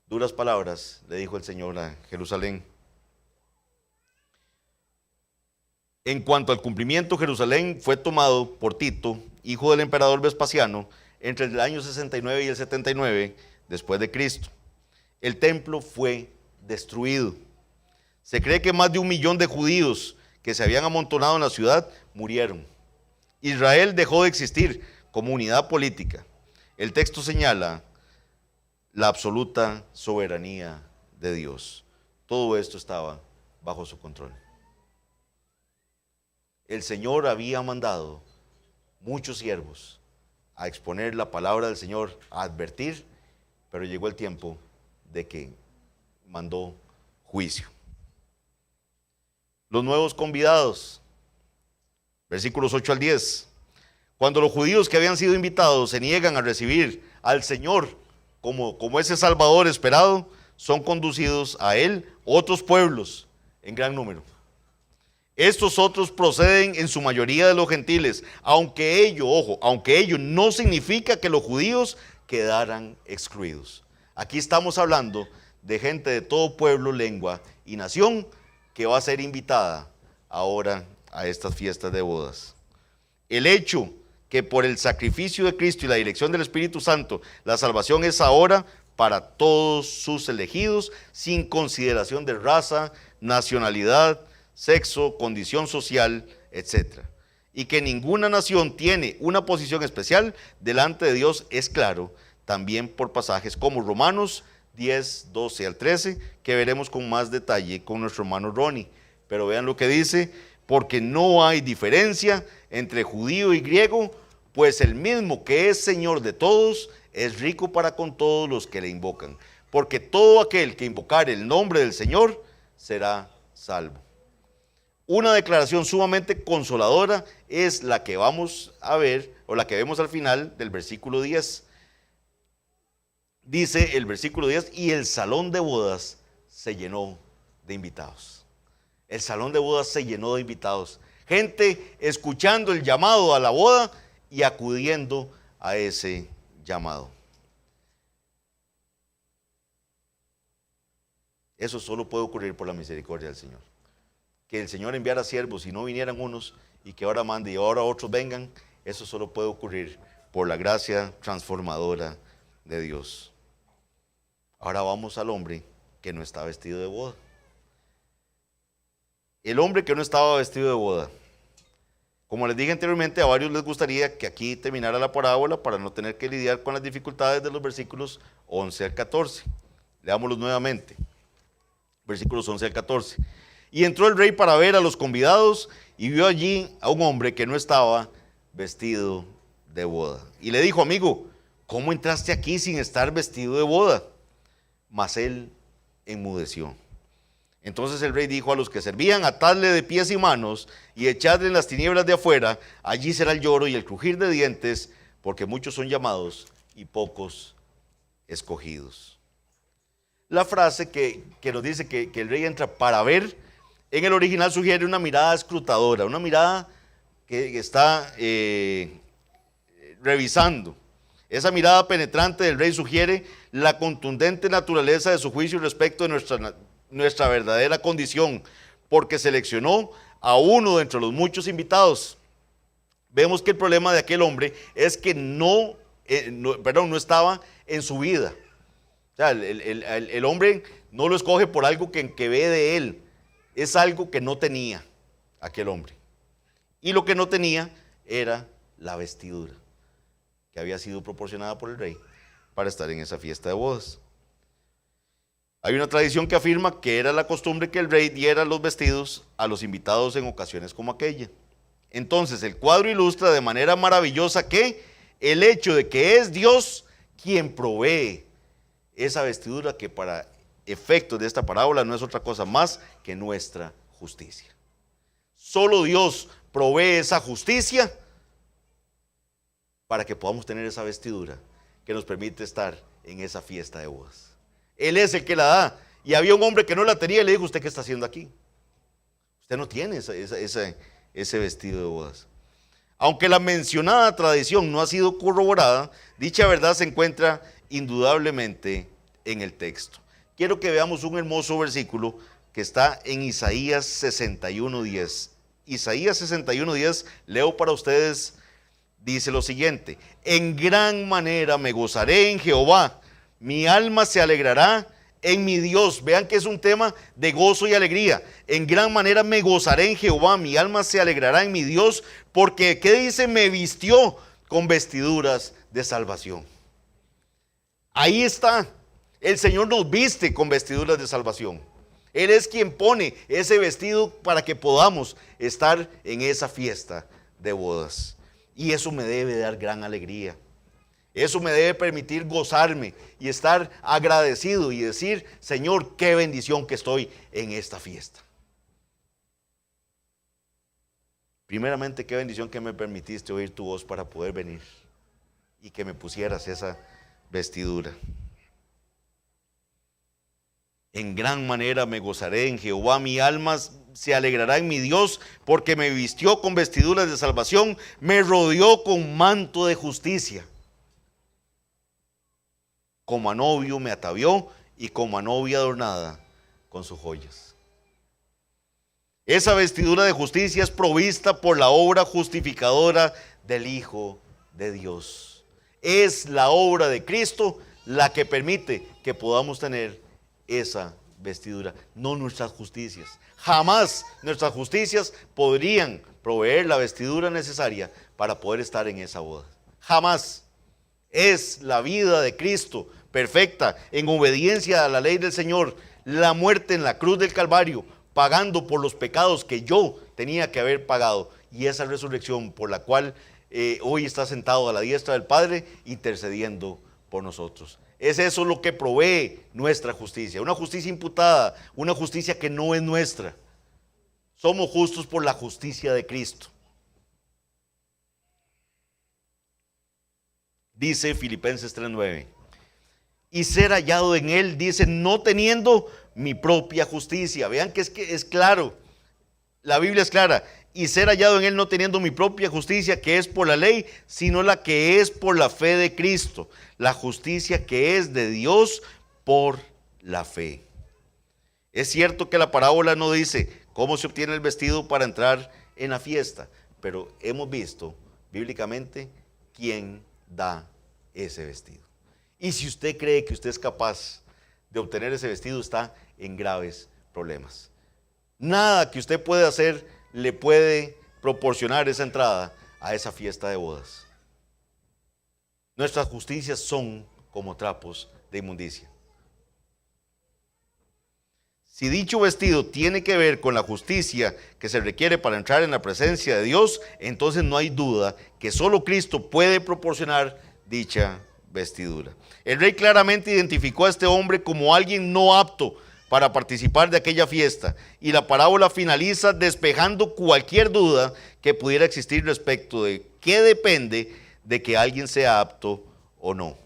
Duras palabras le dijo el Señor a Jerusalén. En cuanto al cumplimiento, Jerusalén fue tomado por Tito, hijo del emperador Vespasiano, entre el año 69 y el 79 después de Cristo. El templo fue destruido. Se cree que más de 1 millón de judíos que se habían amontonado en la ciudad murieron. Israel dejó de existir como unidad política. El texto señala la absoluta soberanía de Dios. Todo esto estaba bajo su control. El Señor había mandado muchos siervos a exponer la palabra del Señor, a advertir, pero llegó el tiempo de que mandó juicio. Los nuevos convidados, versículos 8 al 10. Cuando los judíos que habían sido invitados se niegan a recibir al Señor como ese Salvador esperado, son conducidos a Él otros pueblos en gran número. Estos otros proceden en su mayoría de los gentiles, aunque ello no significa que los judíos quedaran excluidos. Aquí estamos hablando de gente de todo pueblo, lengua y nación que va a ser invitada ahora a estas fiestas de bodas. El hecho que por el sacrificio de Cristo y la dirección del Espíritu Santo, la salvación es ahora para todos sus elegidos, sin consideración de raza, nacionalidad, sexo, condición social, etc. Y que ninguna nación tiene una posición especial delante de Dios es claro, también por pasajes como Romanos 10, 12 al 13, que veremos con más detalle con nuestro hermano Ronnie. Pero vean lo que dice, porque no hay diferencia entre judío y griego, pues el mismo que es Señor de todos, es rico para con todos los que le invocan. Porque todo aquel que invocare el nombre del Señor será salvo. Una declaración sumamente consoladora es la que vamos a ver, o la que vemos al final del versículo 10. Dice el versículo 10, y el salón de bodas se llenó de invitados. El salón de bodas se llenó de invitados. Gente escuchando el llamado a la boda y acudiendo a ese llamado. Eso solo puede ocurrir por la misericordia del Señor. Que el Señor enviara siervos y no vinieran unos y que ahora mande y ahora otros vengan, eso solo puede ocurrir por la gracia transformadora de Dios. Ahora vamos al hombre que no está vestido de boda. El hombre que no estaba vestido de boda. Como les dije anteriormente, a varios les gustaría que aquí terminara la parábola para no tener que lidiar con las dificultades de los versículos 11 al 14. Leámoslos nuevamente. Versículos 11 al 14. Y entró el rey para ver a los convidados y vio allí a un hombre que no estaba vestido de boda. Y le dijo, amigo, ¿cómo entraste aquí sin estar vestido de boda? Mas él enmudeció. Entonces el rey dijo a los que servían, atadle de pies y manos y echadle en las tinieblas de afuera, allí será el lloro y el crujir de dientes, porque muchos son llamados y pocos escogidos. La frase que nos dice que el rey entra para ver, en el original sugiere una mirada escrutadora, una mirada que está revisando. Esa mirada penetrante del rey sugiere la contundente naturaleza de su juicio respecto de nuestra verdadera condición, porque seleccionó a uno de entre los muchos invitados. Vemos que el problema de aquel hombre es que no estaba en su vida. O sea, el hombre no lo escoge por algo que ve de él, es algo que no tenía aquel hombre. Y lo que no tenía era la vestidura que había sido proporcionada por el rey para estar en esa fiesta de bodas. Hay una tradición que afirma que era la costumbre que el rey diera los vestidos a los invitados en ocasiones como aquella. Entonces el cuadro ilustra de manera maravillosa que el hecho de que es Dios quien provee esa vestidura que para efectos de esta parábola no es otra cosa más que nuestra justicia. Solo Dios provee esa justicia para que podamos tener esa vestidura que nos permite estar en esa fiesta de bodas. Él es el que la da. Y había un hombre que no la tenía y le dijo: ¿usted qué está haciendo aquí? Usted no tiene ese vestido de bodas. Aunque la mencionada tradición no ha sido corroborada, dicha verdad se encuentra indudablemente en el texto. Quiero que veamos un hermoso versículo que está en Isaías 61:10. Isaías 61:10, leo para ustedes, dice lo siguiente: en gran manera me gozaré en Jehová, mi alma se alegrará en mi Dios. Vean que es un tema de gozo y alegría. En gran manera me gozaré en Jehová, mi alma se alegrará en mi Dios, porque, ¿qué dice? Me vistió con vestiduras de salvación. Ahí está, el Señor nos viste con vestiduras de salvación. Él es quien pone ese vestido para que podamos estar en esa fiesta de bodas. Y eso me debe dar gran alegría. Eso me debe permitir gozarme y estar agradecido y decir: Señor, qué bendición que estoy en esta fiesta. Primeramente, qué bendición que me permitiste oír tu voz para poder venir y que me pusieras esa vestidura. En gran manera me gozaré en Jehová, mi alma se alegrará en mi Dios, porque me vistió con vestiduras de salvación, me rodeó con manto de justicia. Como a novio me atavió y como a novia adornada con sus joyas. Esa vestidura de justicia es provista por la obra justificadora del Hijo de Dios. Es la obra de Cristo la que permite que podamos tener esa vestidura, no nuestras justicias. Jamás nuestras justicias podrían proveer la vestidura necesaria para poder estar en esa boda. Jamás. Es la vida de Cristo perfecta, en obediencia a la ley del Señor, la muerte en la cruz del Calvario, pagando por los pecados que yo tenía que haber pagado, y esa resurrección por la cual hoy está sentado a la diestra del Padre, intercediendo por nosotros. Es eso lo que provee nuestra justicia, una justicia imputada, una justicia que no es nuestra. Somos justos por la justicia de Cristo. Dice Filipenses 3:9, y ser hallado en él, dice, no teniendo mi propia justicia. Vean que es claro, la Biblia es clara. Y ser hallado en él no teniendo mi propia justicia, que es por la ley, sino la que es por la fe de Cristo, la justicia que es de Dios por la fe. Es cierto que la parábola no dice cómo se obtiene el vestido para entrar en la fiesta, pero hemos visto bíblicamente quién da ese vestido. Y si usted cree que usted es capaz de obtener ese vestido, está en graves problemas. Nada que usted pueda hacer le puede proporcionar esa entrada a esa fiesta de bodas. Nuestras justicias son como trapos de inmundicia. Si dicho vestido tiene que ver con la justicia que se requiere para entrar en la presencia de Dios, entonces no hay duda que solo Cristo puede proporcionar dicha vestidura. El rey claramente identificó a este hombre como alguien no apto para participar de aquella fiesta, y la parábola finaliza despejando cualquier duda que pudiera existir respecto de qué depende de que alguien sea apto o no.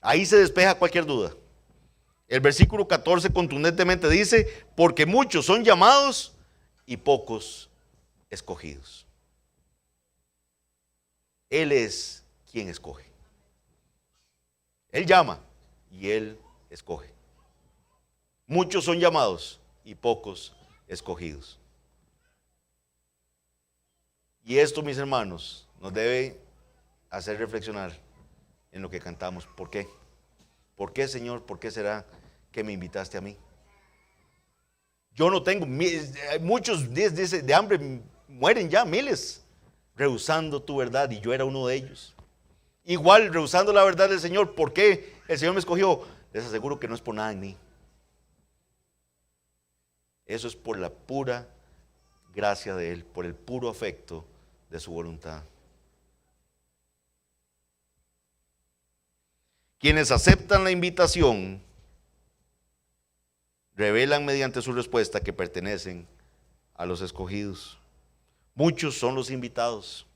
Ahí se despeja cualquier duda. El versículo 14 contundentemente dice: porque muchos son llamados y pocos escogidos. Él es quien escoge. Él llama y Él escoge. Muchos son llamados y pocos escogidos. Y esto, mis hermanos, nos debe hacer reflexionar en lo que cantamos. ¿Por qué? ¿Por qué, Señor? ¿Por qué será que me invitaste a mí? Yo no tengo, muchos de hambre mueren ya, miles, rehusando tu verdad, y yo era uno de ellos. Igual, rehusando la verdad del Señor. ¿Por qué el Señor me escogió? Les aseguro que no es por nada en mí. Eso es por la pura gracia de Él, por el puro afecto de su voluntad. Quienes aceptan la invitación revelan mediante su respuesta que pertenecen a los escogidos. Muchos son los invitados,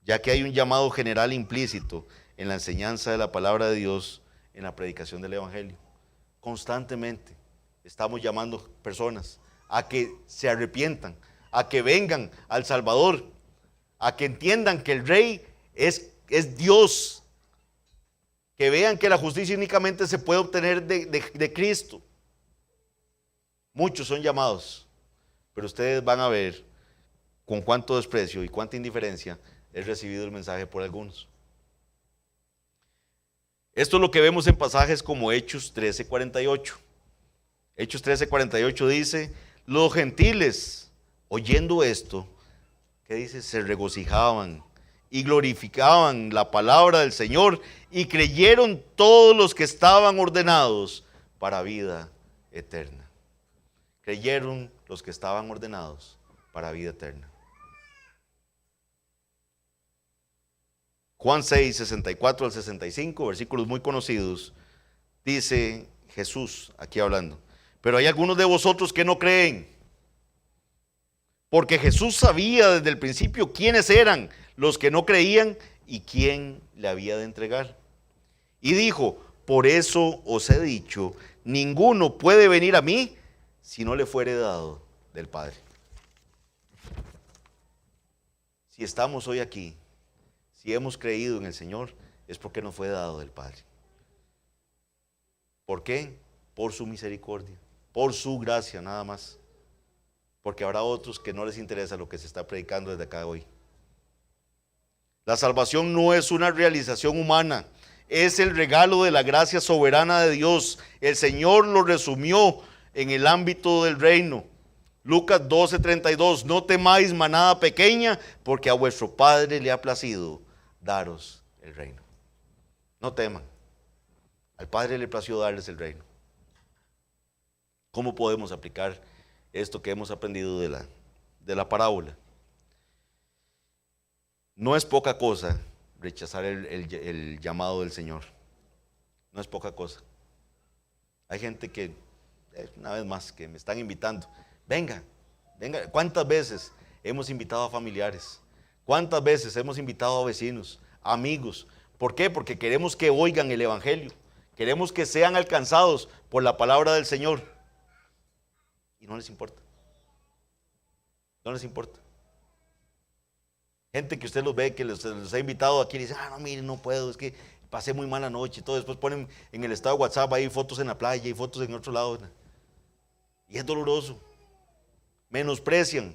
ya que hay un llamado general implícito en la enseñanza de la palabra de Dios, en la predicación del Evangelio. Constantemente estamos llamando personas a que se arrepientan, a que vengan al Salvador, a que entiendan que el Rey es Dios, que vean que la justicia únicamente se puede obtener de Cristo. Muchos son llamados, pero ustedes van a ver con cuánto desprecio y cuánta indiferencia es recibido el mensaje por algunos. Esto es lo que vemos en pasajes como Hechos 13:48. Hechos 13:48 dice: los gentiles, oyendo esto, ¿qué dice? Se regocijaban y glorificaban la palabra del Señor, y creyeron todos los que estaban ordenados para vida eterna. Creyeron los que estaban ordenados para vida eterna. Juan 6, 64 al 65, versículos muy conocidos, dice Jesús aquí hablando: pero hay algunos de vosotros que no creen, porque Jesús sabía desde el principio quiénes eran los que no creían y quién le había de entregar. Y dijo: por eso os he dicho, ninguno puede venir a mí si no le fuere dado del Padre. Si estamos hoy aquí, si hemos creído en el Señor, es porque nos fue dado del Padre. ¿Por qué? Por su misericordia, por su gracia, nada más. Porque habrá otros que no les interesa lo que se está predicando desde acá hoy. La salvación no es una realización humana, es el regalo de la gracia soberana de Dios. El Señor lo resumió en el ámbito del reino. Lucas 12:32: no temáis, manada pequeña, porque a vuestro Padre le ha placido daros el reino. No teman, al Padre le plació darles el reino. ¿Cómo podemos aplicar esto que hemos aprendido de la parábola? No es poca cosa rechazar el llamado del Señor. No es poca cosa. Hay gente que, una vez más, que me están invitando. Venga, venga. ¿Cuántas veces hemos invitado a familiares? ¿Cuántas veces hemos invitado a vecinos, amigos? ¿Por qué? Porque queremos que oigan el Evangelio. Queremos que sean alcanzados por la palabra del Señor. Y no les importa. No les importa. Gente que usted los ve, que los ha invitado aquí y dice: no, mire, no puedo, es que pasé muy mala noche y todo. Después ponen en el estado de WhatsApp ahí fotos en la playa y fotos en otro lado. Y es doloroso. Menosprecian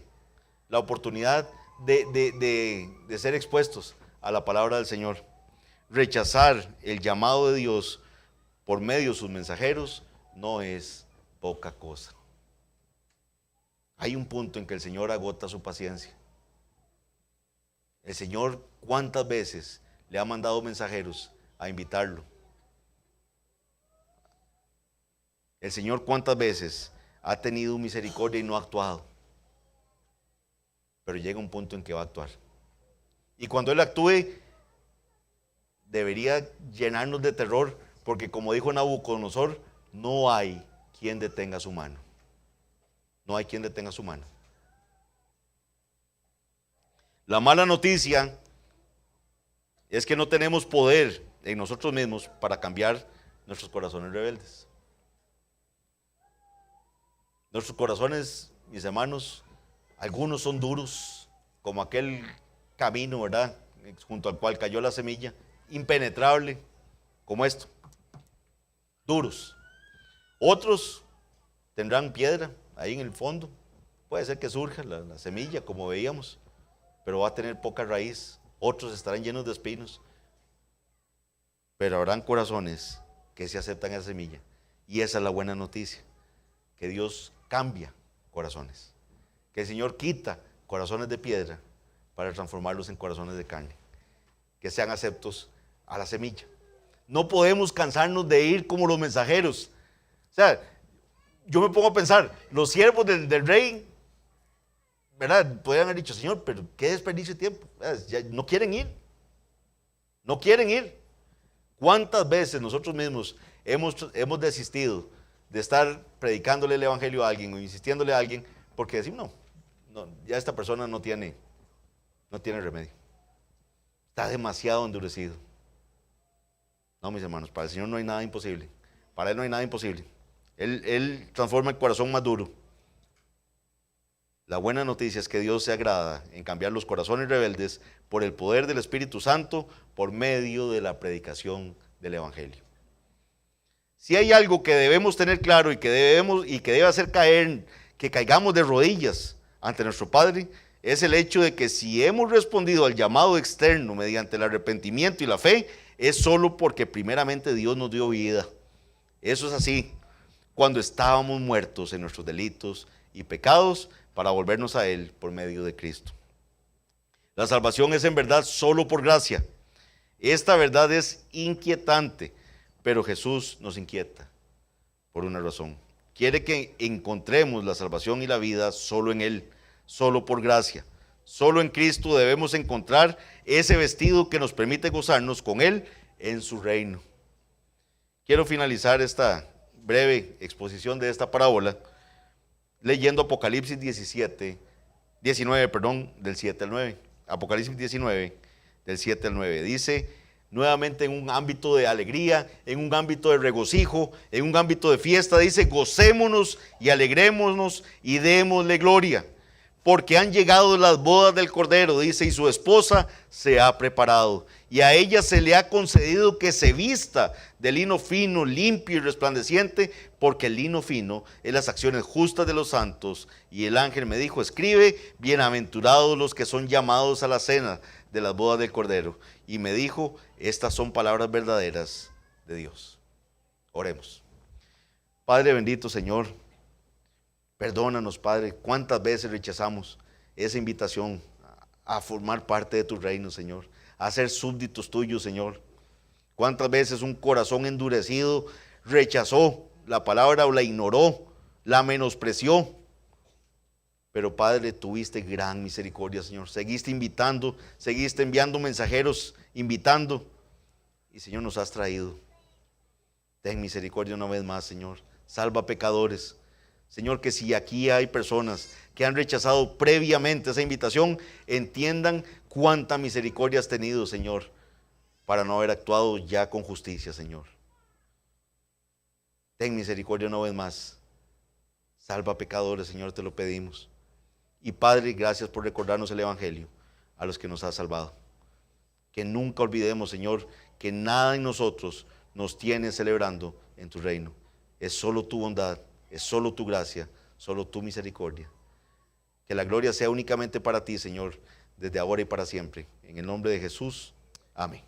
la oportunidad de ser expuestos a la palabra del Señor. Rechazar el llamado de Dios por medio de sus mensajeros no es poca cosa. Hay un punto en que el Señor agota su paciencia. El Señor, ¿cuántas veces le ha mandado mensajeros a invitarlo? El Señor, ¿cuántas veces ha tenido misericordia y no ha actuado? Pero llega un punto en que va a actuar. Y cuando Él actúe, debería llenarnos de terror, porque como dijo Nabucodonosor, no hay quien detenga su mano. No hay quien detenga su mano. La mala noticia es que no tenemos poder en nosotros mismos para cambiar nuestros corazones rebeldes. Nuestros corazones, mis hermanos, algunos son duros, como aquel camino, ¿verdad?, junto al cual cayó la semilla, impenetrable, como esto, duros. Otros tendrán piedra ahí en el fondo, puede ser que surja la semilla, como veíamos, pero va a tener poca raíz. Otros estarán llenos de espinos, pero habrán corazones que se aceptan esa semilla. Y esa es la buena noticia, que Dios cambia corazones, que el Señor quita corazones de piedra para transformarlos en corazones de carne, que sean aceptos a la semilla. No podemos cansarnos de ir como los mensajeros. O sea, yo me pongo a pensar, los siervos del rey, ¿verdad?, podrían haber dicho: Señor, pero qué desperdicio de tiempo. Ya no quieren ir. No quieren ir. ¿Cuántas veces nosotros mismos hemos desistido de estar predicándole el evangelio a alguien o insistiéndole a alguien porque decimos, no, ya esta persona no tiene remedio? Está demasiado endurecido. No, mis hermanos, para el Señor no hay nada imposible. Para Él no hay nada imposible. Él transforma el corazón más duro. La buena noticia es que Dios se agrada en cambiar los corazones rebeldes por el poder del Espíritu Santo por medio de la predicación del evangelio. Si hay algo que debemos tener claro y que debe hacer que caigamos de rodillas ante nuestro Padre, es el hecho de que si hemos respondido al llamado externo mediante el arrepentimiento y la fe, es solo porque primeramente Dios nos dio vida. Eso es así, cuando estábamos muertos en nuestros delitos y pecados para volvernos a Él por medio de Cristo. La salvación es en verdad solo por gracia. Esta verdad es inquietante, pero Jesús nos inquieta por una razón. Quiere que encontremos la salvación y la vida solo en Él, solo por gracia. Solo en Cristo debemos encontrar ese vestido que nos permite gozarnos con Él en su reino. Quiero finalizar esta breve exposición de esta parábola leyendo Apocalipsis 19, del 7 al 9. Apocalipsis 19, del 7 al 9. Dice, nuevamente en un ámbito de alegría, en un ámbito de regocijo, en un ámbito de fiesta, dice, gocémonos y alegrémonos y démosle gloria, porque han llegado las bodas del Cordero, dice, y su esposa se ha preparado. Y a ella se le ha concedido que se vista de lino fino, limpio y resplandeciente, porque el lino fino es las acciones justas de los santos. Y el ángel me dijo, escribe, bienaventurados los que son llamados a la cena de las bodas del Cordero. Y me dijo, estas son palabras verdaderas de Dios. Oremos. Padre bendito, Señor, perdónanos, Padre, cuántas veces rechazamos esa invitación a formar parte de tu reino, Señor, a ser súbditos tuyos, Señor. Cuántas veces un corazón endurecido rechazó la palabra o la ignoró, la menospreció. Pero, Padre, tuviste gran misericordia, Señor. Seguiste invitando, seguiste enviando mensajeros, invitando. Y, Señor, nos has traído. Ten misericordia una vez más, Señor. Salva pecadores. Señor, que si aquí hay personas que han rechazado previamente esa invitación, entiendan cuánta misericordia has tenido, Señor, para no haber actuado ya con justicia, Señor. Ten misericordia una vez más. Salva pecadores, Señor, te lo pedimos. Y Padre, gracias por recordarnos el Evangelio a los que nos has salvado. Que nunca olvidemos, Señor, que nada en nosotros nos tiene celebrando en tu reino. Es solo tu bondad. Es solo tu gracia, solo tu misericordia. Que la gloria sea únicamente para ti, Señor, desde ahora y para siempre. En el nombre de Jesús, amén.